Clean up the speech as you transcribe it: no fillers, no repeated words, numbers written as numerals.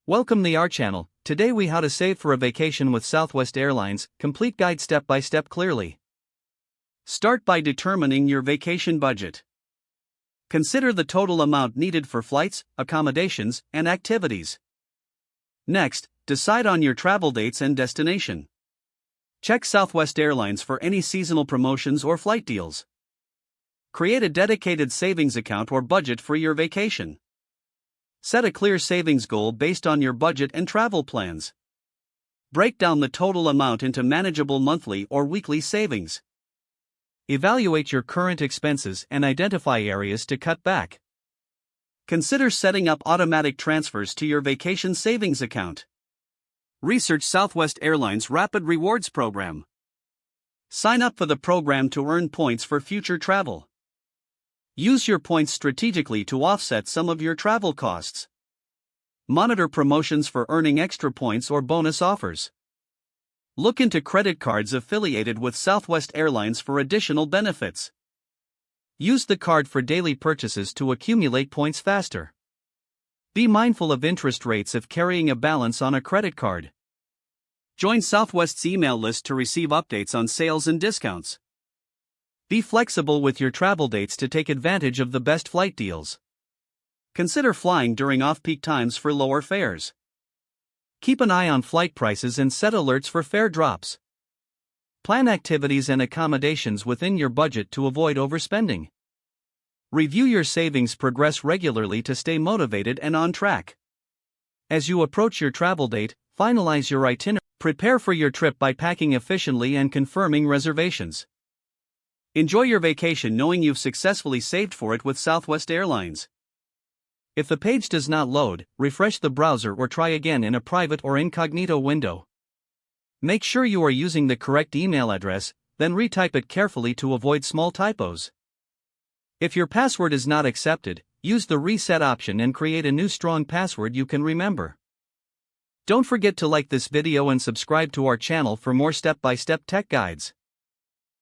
Welcome to our channel. Today we how to save for a vacation with Southwest Airlines, complete guide step by step clearly. Start by determining your vacation budget. Consider the total amount needed for flights, accommodations, and activities. Next, decide on your travel dates and destination. Check Southwest Airlines for any seasonal promotions or flight deals. Create a dedicated savings account or budget for your vacation. Set a clear savings goal based on your budget and travel plans. Break down the total amount into manageable monthly or weekly savings. Evaluate your current expenses and identify areas to cut back. Consider setting up automatic transfers to your vacation savings account. Research Southwest Airlines Rapid Rewards Program. Sign up for the program to earn points for future travel. Use your points strategically to offset some of your travel costs. Monitor promotions for earning extra points or bonus offers. Look into credit cards affiliated with Southwest Airlines for additional benefits. Use the card for daily purchases to accumulate points faster. Be mindful of interest rates if carrying a balance on a credit card. Join Southwest's email list to receive updates on sales and discounts. Be flexible with your travel dates to take advantage of the best flight deals. Consider flying during off-peak times for lower fares. Keep an eye on flight prices and set alerts for fare drops. Plan activities and accommodations within your budget to avoid overspending. Review your savings progress regularly to stay motivated and on track. As you approach your travel date, finalize your itinerary. Prepare for your trip by packing efficiently and confirming reservations. Enjoy your vacation knowing you've successfully saved for it with Southwest Airlines. If the page does not load, refresh the browser or try again in a private or incognito window. Make sure you are using the correct email address, then retype it carefully to avoid small typos. If your password is not accepted, use the reset option and create a new strong password you can remember. Don't forget to like this video and subscribe to our channel for more step-by-step tech guides.